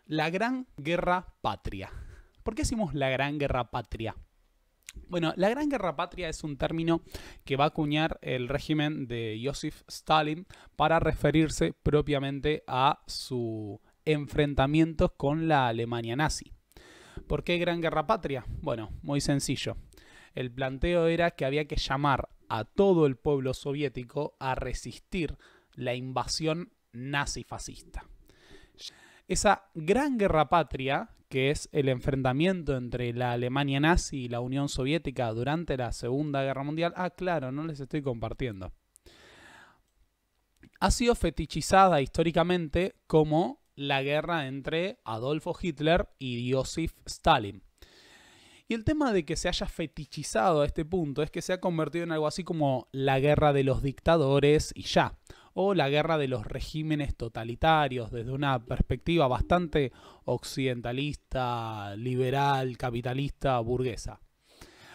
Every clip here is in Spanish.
La Gran Guerra Patria. ¿Por qué decimos la Gran Guerra Patria? Bueno, la Gran Guerra Patria es un término que va a acuñar el régimen de Joseph Stalin para referirse propiamente a su enfrentamiento con la Alemania nazi. ¿Por qué Gran Guerra Patria? Bueno, muy sencillo. El planteo era que había que llamar a todo el pueblo soviético a resistir la invasión nazi-fascista. Esa Gran Guerra Patria, que es el enfrentamiento entre la Alemania nazi y la Unión Soviética durante la Segunda Guerra Mundial, claro, no les estoy compartiendo, ha sido fetichizada históricamente como la guerra entre Adolfo Hitler y Joseph Stalin. Y el tema de que se haya fetichizado a este punto es que se ha convertido en algo así como la guerra de los dictadores y ya, o la guerra de los regímenes totalitarios desde una perspectiva bastante occidentalista, liberal, capitalista, burguesa.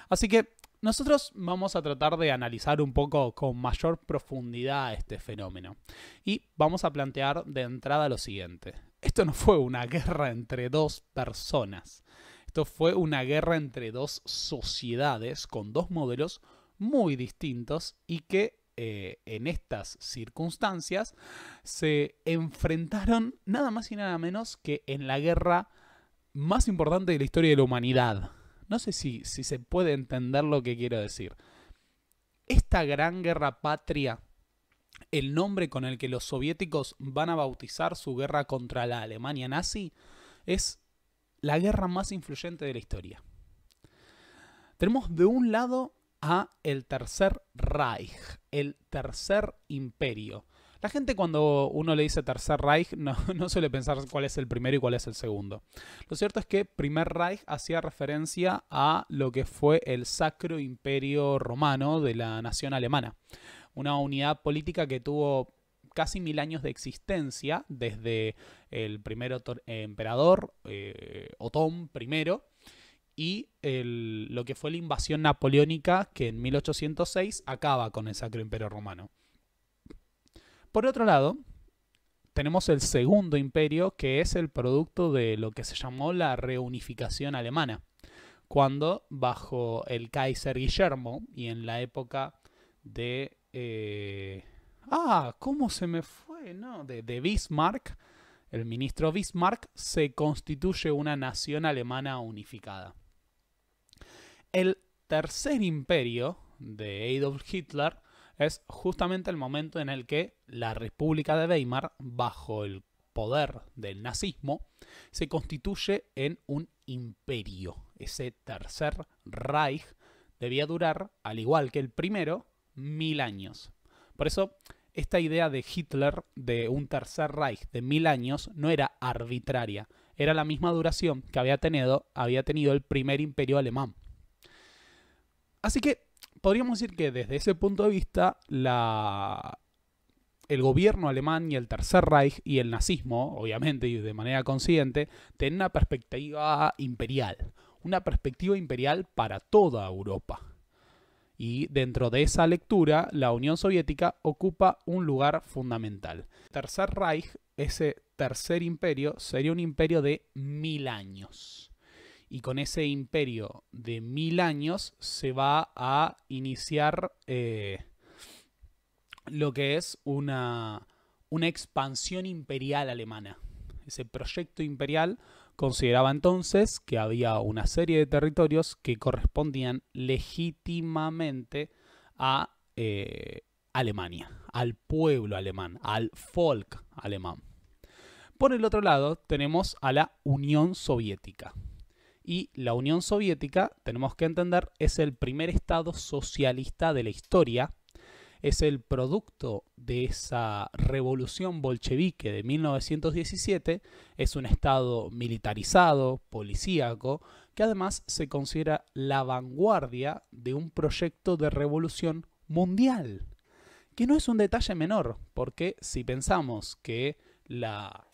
Así que nosotros vamos a tratar de analizar un poco con mayor profundidad este fenómeno. Y vamos a plantear de entrada lo siguiente. Esto no fue una guerra entre dos personas. Esto fue una guerra entre dos sociedades con dos modelos muy distintos y que en estas circunstancias se enfrentaron nada más y nada menos que en la guerra más importante de la historia de la humanidad. No sé si se puede entender lo que quiero decir. Esta Gran Guerra Patria, el nombre con el que los soviéticos van a bautizar su guerra contra la Alemania nazi, es la guerra más influyente de la historia. Tenemos de un lado a el Tercer Reich, el Tercer Imperio. La gente cuando uno le dice Tercer Reich no suele pensar cuál es el primero y cuál es el segundo. Lo cierto es que Primer Reich hacía referencia a lo que fue el Sacro Imperio Romano de la nación alemana. Una unidad política que tuvo casi 1000 años de existencia desde el primer emperador Otón I y lo que fue la invasión napoleónica que en 1806 acaba con el Sacro Imperio Romano. Por otro lado, tenemos el Segundo Imperio, que es el producto de lo que se llamó la reunificación alemana, cuando bajo el Kaiser Guillermo y en la época de... ¿cómo se me fue? No, de Bismarck, el ministro Bismarck, se constituye una nación alemana unificada. El Tercer Imperio de Adolf Hitler es justamente el momento en el que la República de Weimar, bajo el poder del nazismo, se constituye en un imperio. Ese Tercer Reich debía durar, al igual que el primero, 1000 años. Por eso, esta idea de Hitler de un Tercer Reich de 1000 años no era arbitraria, era la misma duración que había tenido el primer imperio alemán. Así que podríamos decir que desde ese punto de vista el gobierno alemán y el Tercer Reich y el nazismo, obviamente y de manera consciente, tienen una perspectiva imperial para toda Europa. Y dentro de esa lectura, la Unión Soviética ocupa un lugar fundamental. El Tercer Reich, ese tercer imperio, sería un imperio de 1000 años. Y con ese imperio de 1000 años se va a iniciar lo que es una expansión imperial alemana. Ese proyecto imperial consideraba entonces que había una serie de territorios que correspondían legítimamente a Alemania, al pueblo alemán, al Volk alemán. Por el otro lado tenemos a la Unión Soviética. Y la Unión Soviética, tenemos que entender, es el primer estado socialista de la historia. Es el producto de esa revolución bolchevique de 1917. Es un estado militarizado, policíaco, que además se considera la vanguardia de un proyecto de revolución mundial. Que no es un detalle menor, porque si pensamos que la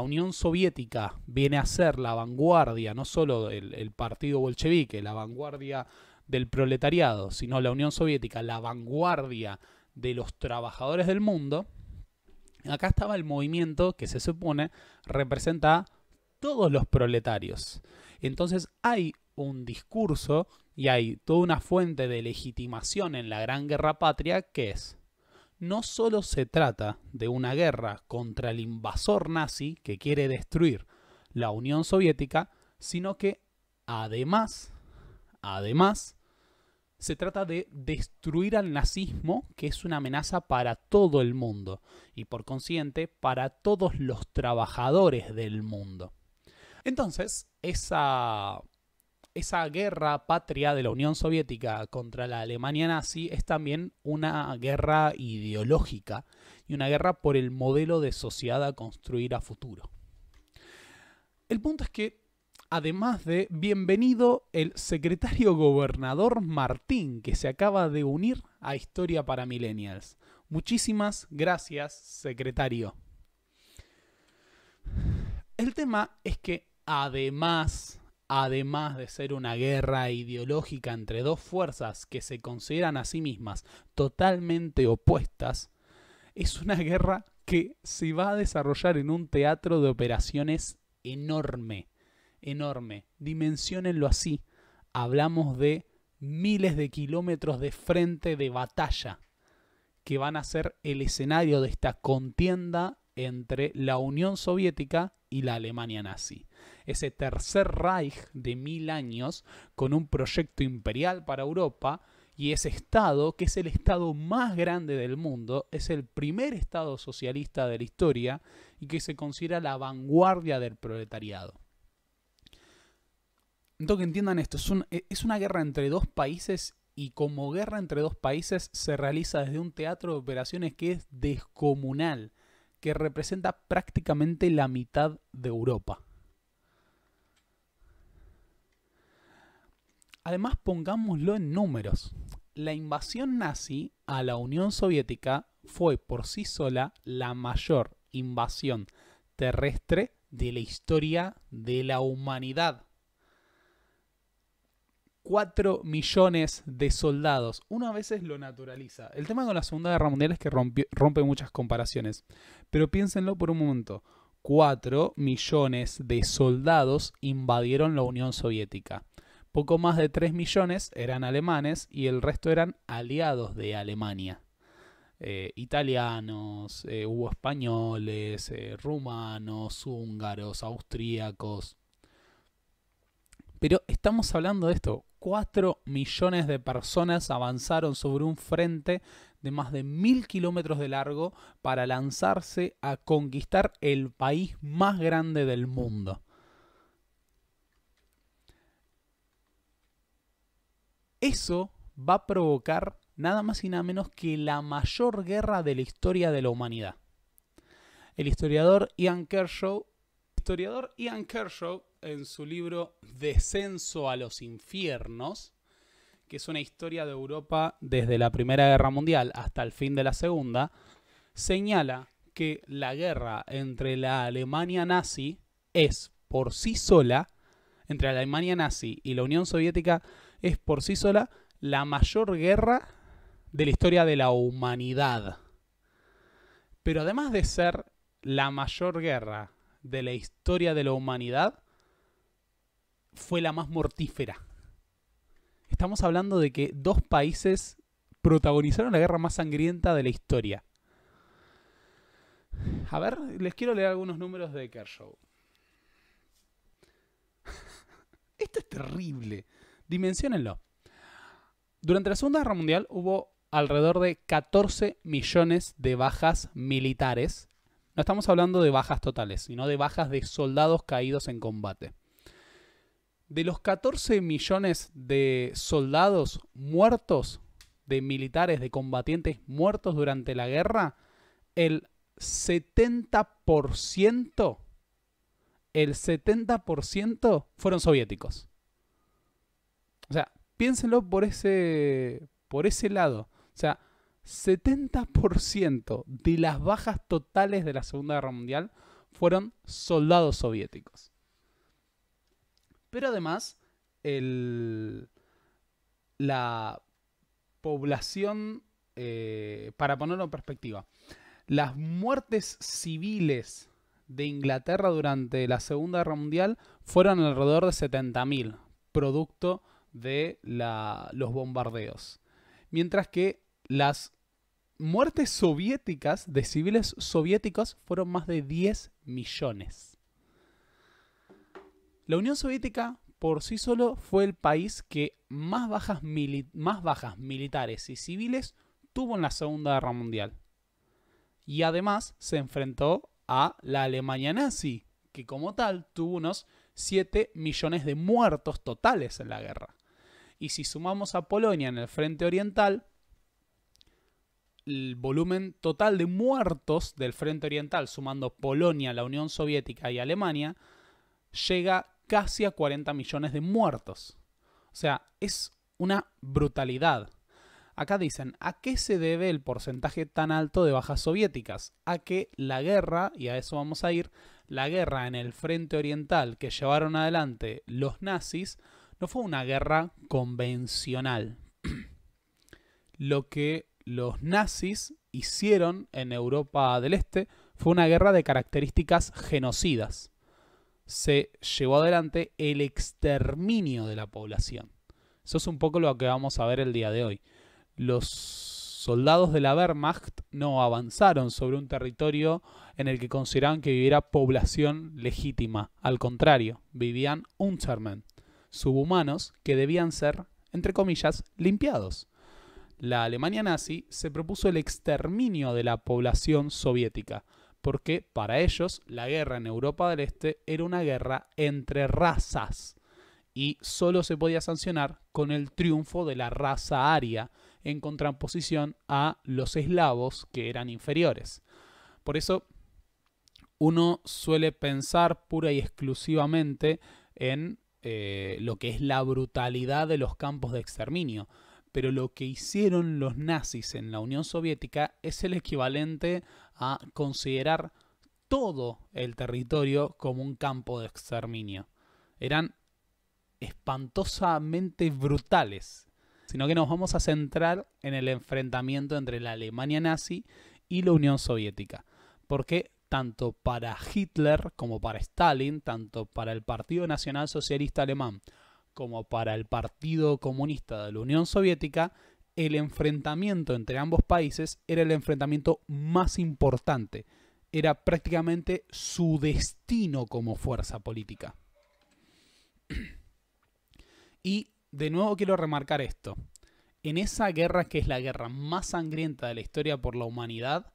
Unión Soviética viene a ser la vanguardia, no solo el partido bolchevique, la vanguardia del proletariado, sino la Unión Soviética, la vanguardia de los trabajadores del mundo, acá estaba el movimiento que se supone representa todos los proletarios. Entonces hay un discurso y hay toda una fuente de legitimación en la Gran Guerra Patria que es: no solo se trata de una guerra contra el invasor nazi que quiere destruir la Unión Soviética, sino que además, se trata de destruir al nazismo, que es una amenaza para todo el mundo y por consiguiente para todos los trabajadores del mundo. Entonces, esa guerra patria de la Unión Soviética contra la Alemania nazi es también una guerra ideológica y una guerra por el modelo de sociedad a construir a futuro. El punto es que, además de bienvenido el secretario gobernador Martín, que se acaba de unir a Historia para Millennials. Muchísimas gracias, secretario. El tema es que además de ser una guerra ideológica entre dos fuerzas que se consideran a sí mismas totalmente opuestas, es una guerra que se va a desarrollar en un teatro de operaciones enorme. Dimensiónenlo así. Hablamos de miles de kilómetros de frente de batalla que van a ser el escenario de esta contienda entre la Unión Soviética y la Alemania nazi. Ese tercer Reich de 1000 años con un proyecto imperial para Europa, y ese estado, que es el estado más grande del mundo, es el primer estado socialista de la historia y que se considera la vanguardia del proletariado. Entonces, que entiendan esto, es una guerra entre dos países, y como guerra entre dos países se realiza desde un teatro de operaciones que es descomunal, que representa prácticamente la mitad de Europa. Además, pongámoslo en números. La invasión nazi a la Unión Soviética fue por sí sola la mayor invasión terrestre de la historia de la humanidad. 4 millones de soldados. Uno a veces lo naturaliza. El tema con la Segunda Guerra Mundial es que rompe muchas comparaciones. Pero piénsenlo por un momento. 4 millones de soldados invadieron la Unión Soviética. Poco más de 3 millones eran alemanes y el resto eran aliados de Alemania. Italianos, hubo españoles, rumanos, húngaros, austríacos. Pero estamos hablando de esto. 4 millones de personas avanzaron sobre un frente de más de 1000 kilómetros de largo para lanzarse a conquistar el país más grande del mundo. Eso va a provocar nada más y nada menos que la mayor guerra de la historia de la humanidad. El historiador Ian Kershaw, en su libro Descenso a los infiernos, que es una historia de Europa desde la Primera Guerra Mundial hasta el fin de la Segunda, señala que la guerra entre la Alemania nazi es por sí sola, entre la Alemania nazi y la Unión Soviética, es por sí sola la mayor guerra de la historia de la humanidad. Pero además de ser la mayor guerra de la historia de la humanidad, fue la más mortífera. Estamos hablando de que dos países protagonizaron la guerra más sangrienta de la historia. A ver, les quiero leer algunos números de Kershaw. Esto es terrible. Dimensionenlo. Durante la Segunda Guerra Mundial hubo alrededor de 14 millones de bajas militares. No estamos hablando de bajas totales, sino de bajas de soldados caídos en combate. De los 14 millones de soldados muertos, de militares, de combatientes muertos durante la guerra, el 70% fueron soviéticos. O sea, piénsenlo por ese lado. O sea, 70% de las bajas totales de la Segunda Guerra Mundial fueron soldados soviéticos. Pero además, la población, para ponerlo en perspectiva, las muertes civiles de Inglaterra durante la Segunda Guerra Mundial fueron alrededor de 70.000, producto de los bombardeos. Mientras que las muertes soviéticas de civiles soviéticos fueron más de 10 millones. La Unión Soviética por sí solo fue el país que más bajas militares y civiles tuvo en la Segunda Guerra Mundial. Y además se enfrentó a la Alemania nazi, que como tal tuvo unos 7 millones de muertos totales en la guerra. Y si sumamos a Polonia en el frente oriental, el volumen total de muertos del frente oriental, sumando Polonia, la Unión Soviética y Alemania, llega casi a 40 millones de muertos. O sea, es una brutalidad. Acá dicen, ¿a qué se debe el porcentaje tan alto de bajas soviéticas? A que la guerra, y a eso vamos a ir, la guerra en el frente oriental que llevaron adelante los nazis no fue una guerra convencional. Lo que los nazis hicieron en Europa del Este fue una guerra de características genocidas. Se llevó adelante el exterminio de la población. Eso es un poco lo que vamos a ver el día de hoy. Los soldados de la Wehrmacht no avanzaron sobre un territorio en el que consideraban que viviera población legítima. Al contrario, vivían Untermen, subhumanos que debían ser, entre comillas, limpiados. La Alemania nazi se propuso el exterminio de la población soviética, porque para ellos la guerra en Europa del Este era una guerra entre razas y solo se podía sancionar con el triunfo de la raza aria en contraposición a los eslavos que eran inferiores. Por eso uno suele pensar pura y exclusivamente en lo que es la brutalidad de los campos de exterminio. Pero lo que hicieron los nazis en la Unión Soviética es el equivalente a considerar todo el territorio como un campo de exterminio. Eran espantosamente brutales. Sino que nos vamos a centrar en el enfrentamiento entre la Alemania nazi y la Unión Soviética. Porque tanto para Hitler como para Stalin, tanto para el Partido Nacional Socialista Alemán como para el Partido Comunista de la Unión Soviética, el enfrentamiento entre ambos países era el enfrentamiento más importante. Era prácticamente su destino como fuerza política. Y de nuevo quiero remarcar esto. En esa guerra que es la guerra más sangrienta de la historia por la humanidad,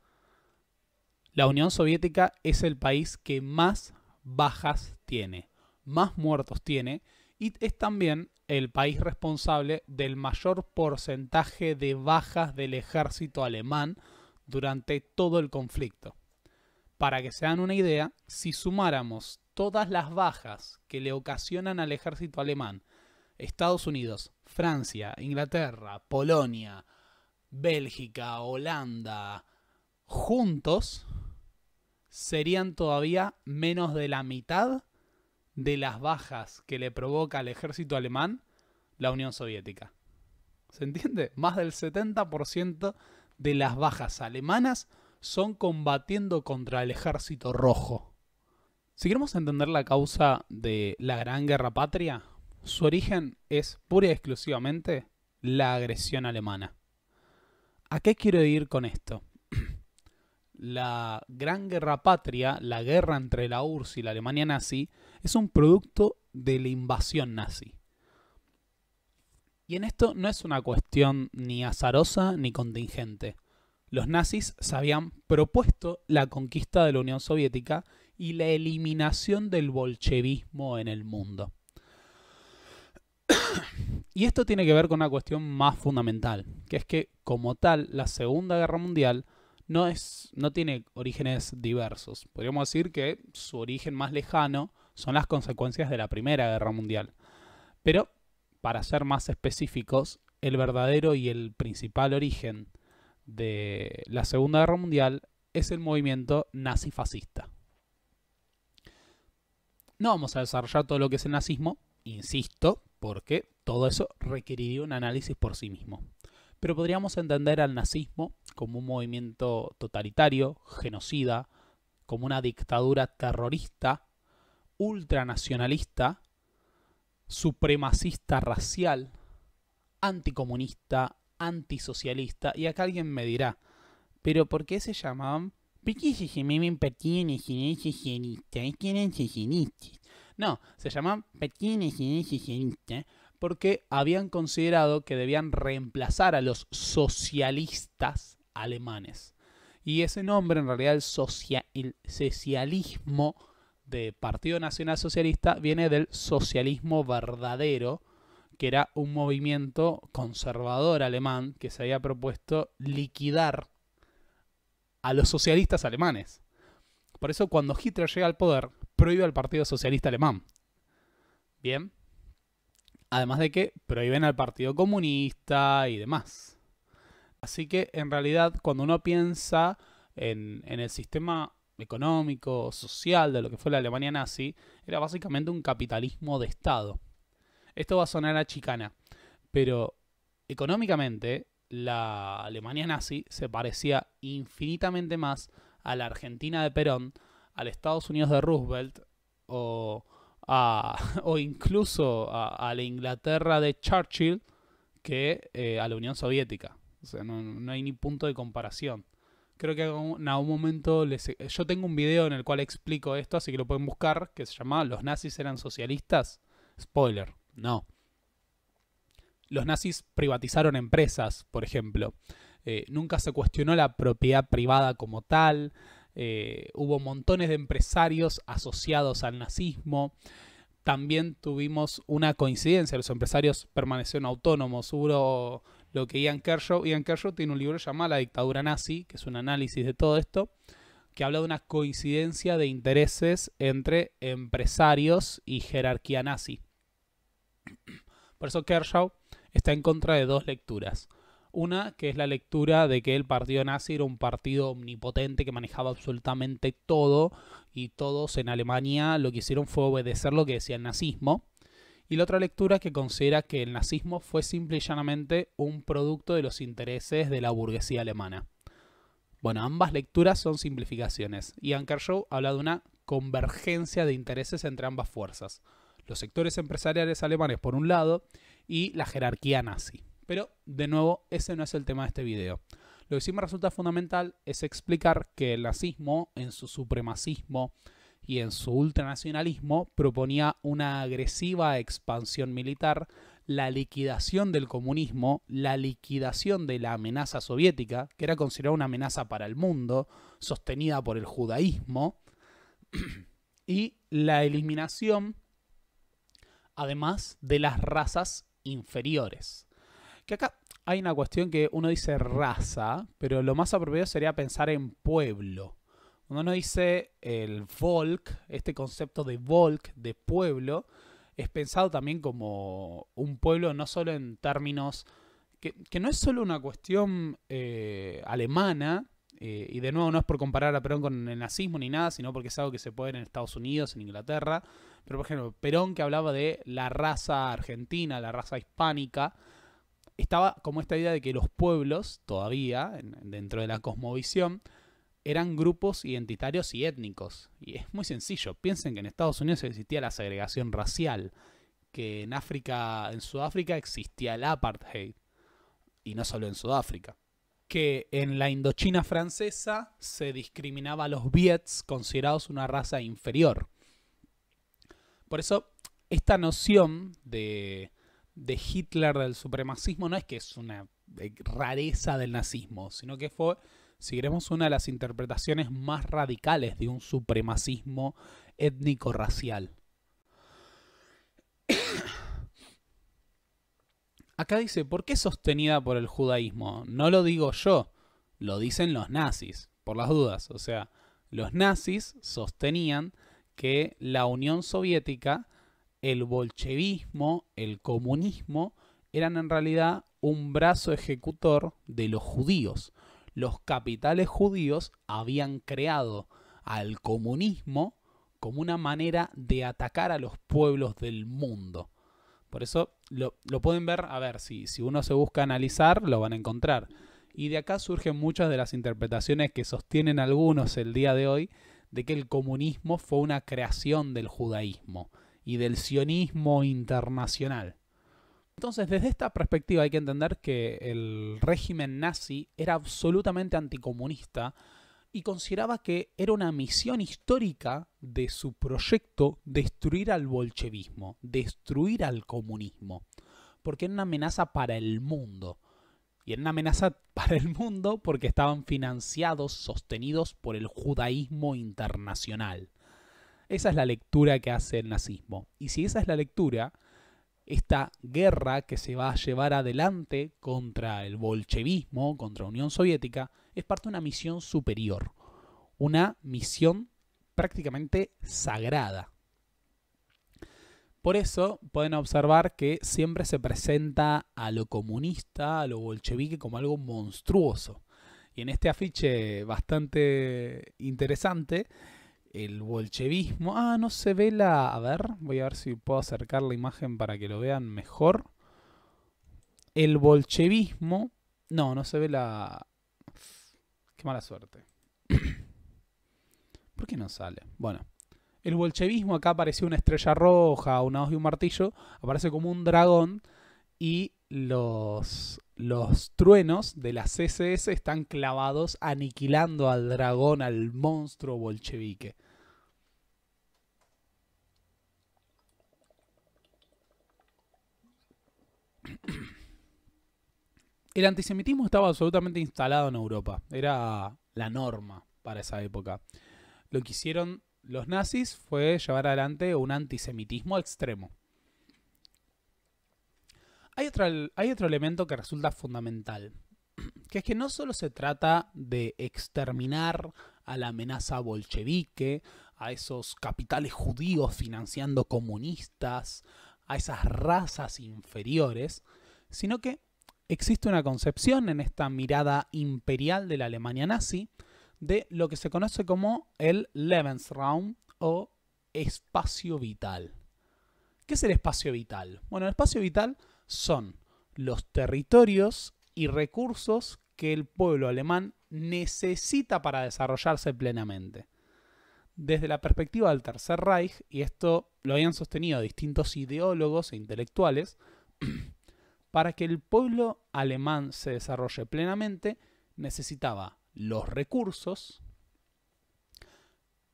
la Unión Soviética es el país que más bajas tiene, más muertos tiene, y es también el país responsable del mayor porcentaje de bajas del ejército alemán durante todo el conflicto. Para que se den una idea, si sumáramos todas las bajas que le ocasionan al ejército alemán, Estados Unidos, Francia, Inglaterra, Polonia, Bélgica, Holanda, juntos, serían todavía menos de la mitad de las bajas que le provoca al ejército alemán la Unión Soviética. ¿Se entiende? Más del 70% de las bajas alemanas son combatiendo contra el ejército rojo. Si queremos entender la causa de la Gran Guerra Patria, su origen es pura y exclusivamente la agresión alemana. ¿A qué quiero ir con esto? La Gran Guerra Patria, la guerra entre la URSS y la Alemania nazi, es un producto de la invasión nazi. Y en esto no es una cuestión ni azarosa ni contingente. Los nazis se habían propuesto la conquista de la Unión Soviética y la eliminación del bolchevismo en el mundo. Y esto tiene que ver con una cuestión más fundamental, que es que, como tal, la Segunda Guerra Mundial no tiene orígenes diversos. Podríamos decir que su origen más lejano son las consecuencias de la Primera Guerra Mundial. Pero, para ser más específicos, el verdadero y el principal origen de la Segunda Guerra Mundial es el movimiento nazifascista. No vamos a desarrollar todo lo que es el nazismo, insisto, porque todo eso requeriría un análisis por sí mismo. Pero podríamos entender al nazismo como un movimiento totalitario, genocida, como una dictadura terrorista, ultranacionalista, supremacista racial, anticomunista, antisocialista. Y acá alguien me dirá, ¿pero por qué se llamaban? ¿Por qué se llamaban Partido Nacional Socialista? Es que eran socialistas. No, se llamaban Partido Nacional Socialista porque habían considerado que debían reemplazar a los socialistas alemanes. Y ese nombre, en realidad, el socialismo de Partido Nacional Socialista, viene del socialismo verdadero, que era un movimiento conservador alemán que se había propuesto liquidar a los socialistas alemanes. Por eso cuando Hitler llega al poder, prohíbe al Partido Socialista Alemán. Bien. Además de que prohíben al Partido Comunista y demás. Así que en realidad cuando uno piensa en el sistema económico, social de lo que fue la Alemania nazi, era básicamente un capitalismo de Estado. Esto va a sonar a chicana, pero económicamente la Alemania nazi se parecía infinitamente más a la Argentina de Perón, al Estados Unidos de Roosevelt o incluso a la Inglaterra de Churchill que a la Unión Soviética. O sea, no hay ni punto de comparación. Creo que en algún momento yo tengo un video en el cual explico esto, así que lo pueden buscar, que se llama ¿Los nazis eran socialistas? Spoiler, no. Los nazis privatizaron empresas, por ejemplo. Nunca se cuestionó la propiedad privada como tal. Hubo montones de empresarios asociados al nazismo. También tuvimos una coincidencia, los empresarios permanecieron autónomos. Hubo lo que Ian Kershaw tiene un libro llamado La dictadura nazi, que es un análisis de todo esto, que habla de una coincidencia de intereses entre empresarios y jerarquía nazi. Por eso Kershaw está en contra de dos lecturas. Una, que es la lectura de que el partido nazi era un partido omnipotente que manejaba absolutamente todo y todos en Alemania lo que hicieron fue obedecer lo que decía el nazismo. Y la otra lectura que considera que el nazismo fue simple y llanamente un producto de los intereses de la burguesía alemana. Bueno, ambas lecturas son simplificaciones. Ian Kershaw habla de una convergencia de intereses entre ambas fuerzas. Los sectores empresariales alemanes por un lado y la jerarquía nazi. Pero, de nuevo, ese no es el tema de este video. Lo que sí me resulta fundamental es explicar que el nazismo, en su supremacismo y en su ultranacionalismo, proponía una agresiva expansión militar, la liquidación del comunismo, la liquidación de la amenaza soviética, que era considerada una amenaza para el mundo, sostenida por el judaísmo, y la eliminación, además, de las razas inferiores. Que acá hay una cuestión que uno dice raza, pero lo más apropiado sería pensar en pueblo. Cuando uno dice el Volk, este concepto de Volk, de pueblo, es pensado también como un pueblo no solo en términos que no es solo una cuestión alemana, y de nuevo no es por comparar a Perón con el nazismo ni nada, sino porque es algo que se puede ver en Estados Unidos, en Inglaterra. Pero por ejemplo, Perón, que hablaba de la raza argentina, la raza hispánica, estaba como esta idea de que los pueblos, todavía, dentro de la cosmovisión, eran grupos identitarios y étnicos. Y es muy sencillo. Piensen que en Estados Unidos existía la segregación racial, que en Sudáfrica existía el apartheid, y no solo en Sudáfrica. Que en la Indochina francesa se discriminaba a los Viets, considerados una raza inferior. Por eso, esta noción de Hitler, del supremacismo, no es que es una rareza del nazismo, sino que fue, si queremos, una de las interpretaciones más radicales de un supremacismo étnico-racial. Acá dice, ¿por qué sostenida por el judaísmo? No lo digo yo, lo dicen los nazis, por las dudas. O sea, los nazis sostenían que la Unión Soviética, el bolchevismo, el comunismo, eran en realidad un brazo ejecutor de los judíos. Los capitales judíos habían creado al comunismo como una manera de atacar a los pueblos del mundo. Por eso lo pueden ver, a ver, si uno se busca analizar, lo van a encontrar. Y de acá surgen muchas de las interpretaciones que sostienen algunos el día de hoy de que el comunismo fue una creación del judaísmo y del sionismo internacional. Entonces, desde esta perspectiva hay que entender que el régimen nazi era absolutamente anticomunista y consideraba que era una misión histórica de su proyecto destruir al bolchevismo, destruir al comunismo, porque era una amenaza para el mundo. Y era una amenaza para el mundo porque estaban financiados, sostenidos por el judaísmo internacional. Esa es la lectura que hace el nazismo. Y si esa es la lectura, esta guerra que se va a llevar adelante contra el bolchevismo, contra la Unión Soviética, es parte de una misión superior. Una misión prácticamente sagrada. Por eso pueden observar que siempre se presenta a lo comunista, a lo bolchevique, como algo monstruoso. Y en este afiche bastante interesante, el bolchevismo... no se ve la... A ver, voy a ver si puedo acercar la imagen para que lo vean mejor. El bolchevismo... No se ve la... Qué mala suerte. ¿Por qué no sale? Bueno, el bolchevismo acá apareció una estrella roja, una hoz y un martillo. Aparece como un dragón y los truenos de las SS están clavados aniquilando al dragón, al monstruo bolchevique. El antisemitismo estaba absolutamente instalado en Europa. Era la norma para esa época. Lo que hicieron los nazis fue llevar adelante un antisemitismo extremo. Hay otro elemento que resulta fundamental, que es que no solo se trata de exterminar a la amenaza bolchevique, a esos capitales judíos financiando comunistas, a esas razas inferiores, sino que existe una concepción en esta mirada imperial de la Alemania nazi de lo que se conoce como el Lebensraum o espacio vital. ¿Qué es el espacio vital? Bueno, el espacio vital son los territorios y recursos que el pueblo alemán necesita para desarrollarse plenamente. Desde la perspectiva del Tercer Reich, y esto lo habían sostenido distintos ideólogos e intelectuales, para que el pueblo alemán se desarrolle plenamente, necesitaba los recursos,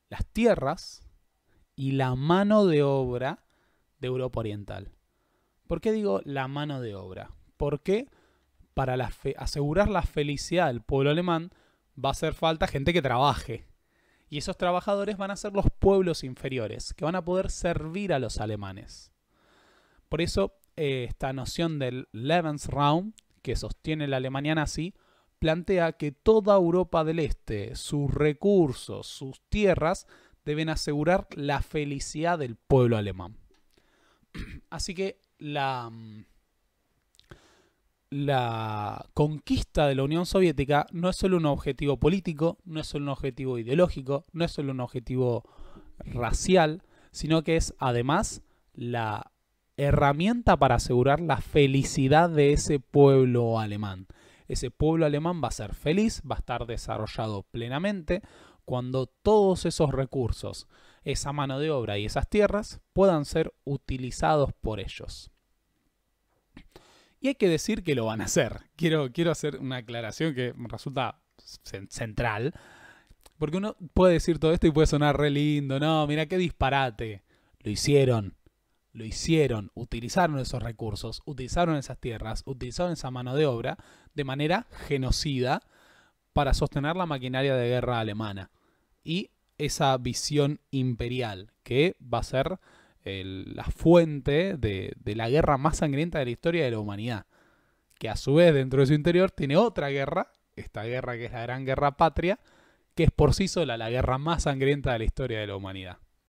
las tierras y la mano de obra de Europa Oriental. ¿Por qué digo la mano de obra? Porque para asegurar la felicidad del pueblo alemán va a hacer falta gente que trabaje. Y esos trabajadores van a ser los pueblos inferiores, que van a poder servir a los alemanes. Por eso esta noción del Lebensraum, que sostiene la Alemania nazi, plantea que toda Europa del Este, sus recursos, sus tierras, deben asegurar la felicidad del pueblo alemán. Así que la conquista de la Unión Soviética no es solo un objetivo político, no es solo un objetivo ideológico, no es solo un objetivo racial, sino que es además la herramienta para asegurar la felicidad de ese pueblo alemán. Ese pueblo alemán va a ser feliz, va a estar desarrollado plenamente cuando todos esos recursos, esa mano de obra y esas tierras puedan ser utilizados por ellos. Y hay que decir que lo van a hacer. Quiero hacer una aclaración que me resulta central, porque uno puede decir todo esto y puede sonar re lindo. No, mira qué disparate. Lo hicieron, utilizaron esos recursos, utilizaron esas tierras, utilizaron esa mano de obra de manera genocida para sostener la maquinaria de guerra alemana. Y esa visión imperial que va a ser la fuente de la guerra más sangrienta de la historia de la humanidad, que a su vez dentro de su interior tiene otra guerra, esta guerra que es la Gran Guerra Patria, que es por sí sola la guerra más sangrienta de la historia de la humanidad.